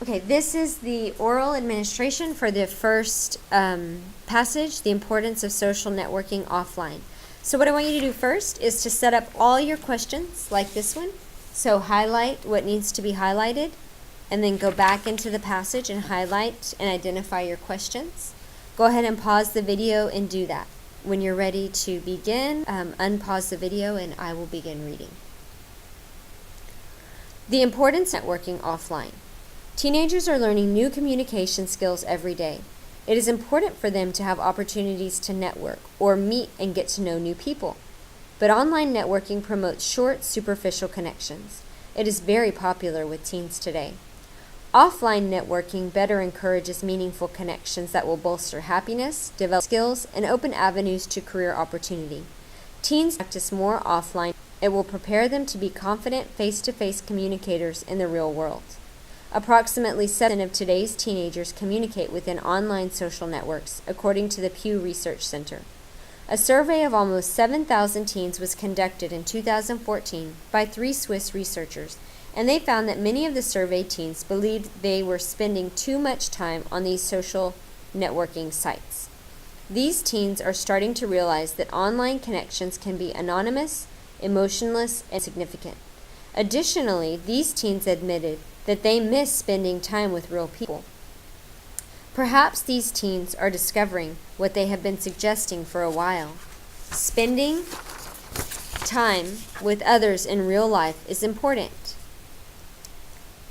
Okay, this is the oral administration for the first passage, the importance of social networking offline. So what I want you to do first is to set up all your questions like this one. So highlight what needs to be highlighted, and then go back into the passage and highlight and identify your questions. Go ahead and pause the video and do that. When you're ready to begin, unpause the video and I will begin reading. The importance of networking offline. Teenagers are learning new communication skills every day. It is important for them to have opportunities to network or meet and get to know new people. But online networking promotes short, superficial connections. It is very popular with teens today. Offline networking better encourages meaningful connections that will bolster happiness, develop skills, and open avenues to career opportunity. Teens practice more offline. It will prepare them to be confident face-to-face communicators in the real world. Approximately 7% of today's teenagers communicate within online social networks, according to the Pew Research Center. A survey of almost 7,000 teens was conducted in 2014 by 3 Swiss researchers, and they found that many of the surveyed teens believed they were spending too much time on these social networking sites. These teens are starting to realize that online connections can be anonymous, emotionless, and significant. Additionally, these teens admitted that they miss spending time with real people. Perhaps these teens are discovering what they have been suggesting for a while. Spending time with others in real life is important.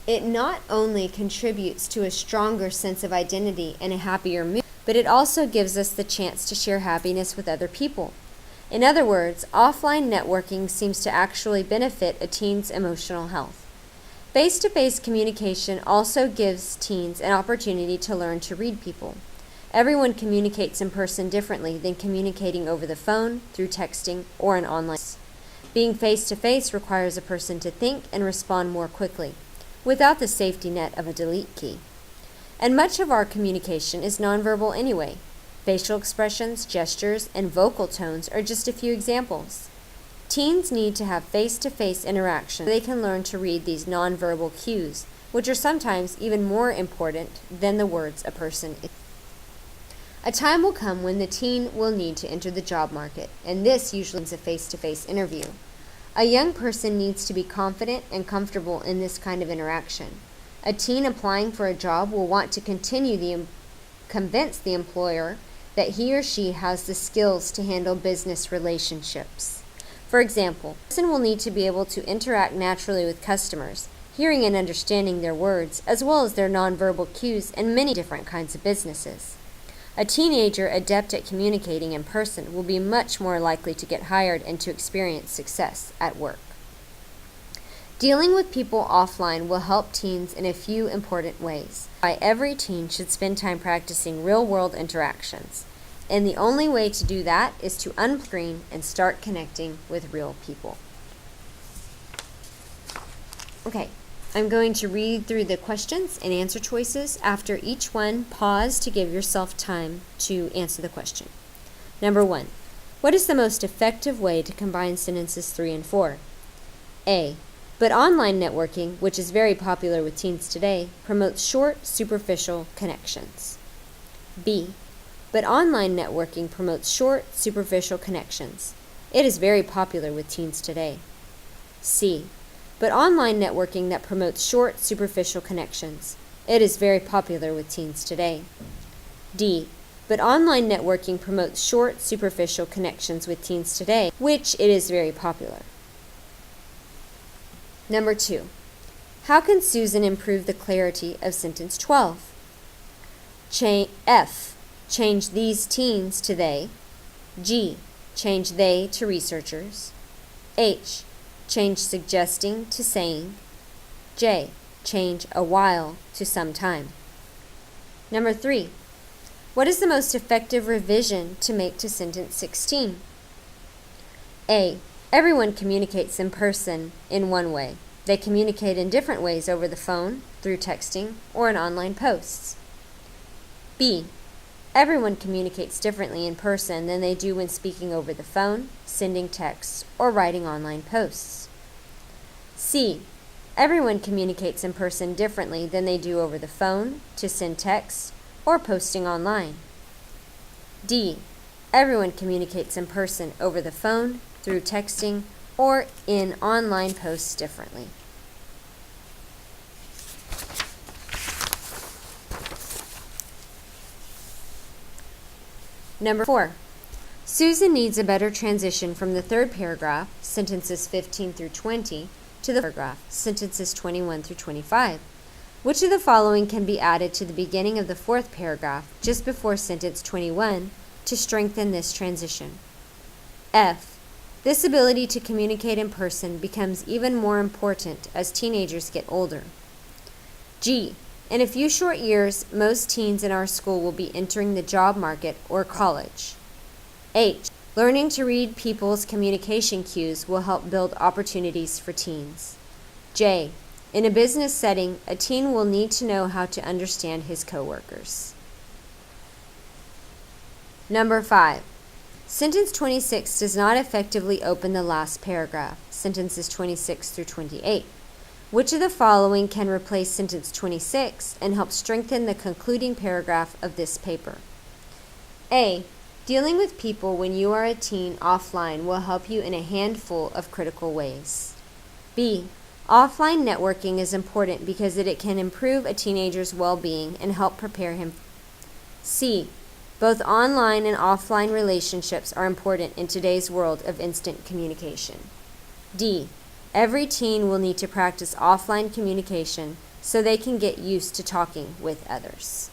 It not only contributes to a stronger sense of identity and a happier mood, but it also gives us the chance to share happiness with other people. In other words, offline networking seems to actually benefit a teen's emotional health. Face-to-face communication also gives teens an opportunity to learn to read people. Everyone communicates in person differently than communicating over the phone, through texting, or an online. Being face-to-face requires a person to think and respond more quickly, without the safety net of a delete key. And much of our communication is nonverbal anyway. Facial expressions, gestures, and vocal tones are just a few examples. Teens need to have face-to-face interaction so they can learn to read these nonverbal cues, which are sometimes even more important than the words a person is. A time will come when the teen will need to enter the job market, and this usually is a face-to-face interview. A young person needs to be confident and comfortable in this kind of interaction. A teen applying for a job will want to convince the employer that he or she has the skills to handle business relationships. For example, a person will need to be able to interact naturally with customers, hearing and understanding their words, as well as their nonverbal cues in many different kinds of businesses. A teenager adept at communicating in person will be much more likely to get hired and to experience success at work. Dealing with people offline will help teens in a few important ways. Every teen should spend time practicing real-world interactions. And the only way to do that is to unscreen and start connecting with real people. Okay, I'm going to read through the questions and answer choices. After each one, pause to give yourself time to answer the question. Number 1, what is the most effective way to combine sentences 3 and 4? A, but online networking, which is very popular with teens today, promotes short, superficial connections. B, but online networking promotes short, superficial connections. It is very popular with teens today. C, but online networking that promotes short, superficial connections. It is very popular with teens today. D, but online networking promotes short, superficial connections with teens today, which it is very popular. Number 2, how can Susan improve the clarity of sentence 12? F, change these teens to they. G, change they to researchers. H, change suggesting to saying. J, change a while to some time. Number 3, what is the most effective revision to make to sentence 16? A, everyone communicates in person in one way. They communicate in different ways over the phone, through texting, or in online posts. B, everyone communicates differently in person than they do when speaking over the phone, sending texts, or writing online posts. C, Everyone communicates in person differently than they do over the phone, to send texts, or posting online. D. Everyone communicates in person over the phone, through texting, or in online posts differently. Number 4. Susan needs a better transition from the third paragraph, sentences 15 through 20, to the paragraph, sentences 21 through 25. Which of the following can be added to the beginning of the fourth paragraph, just before sentence 21, to strengthen this transition? F. This ability to communicate in person becomes even more important as teenagers get older. G. In a few short years, most teens in our school will be entering the job market or college. H. Learning to read people's communication cues will help build opportunities for teens. J. In a business setting, a teen will need to know how to understand his coworkers. Number 5. Sentence 26 does not effectively open the last paragraph, sentences 26 through 28. Which of the following can replace sentence 26 and help strengthen the concluding paragraph of this paper? A. Dealing with people when you are a teen offline will help you in a handful of critical ways. B. Offline networking is important because it can improve a teenager's well-being and help prepare him. C. Both online and offline relationships are important in today's world of instant communication. D. Every teen will need to practice offline communication so they can get used to talking with others.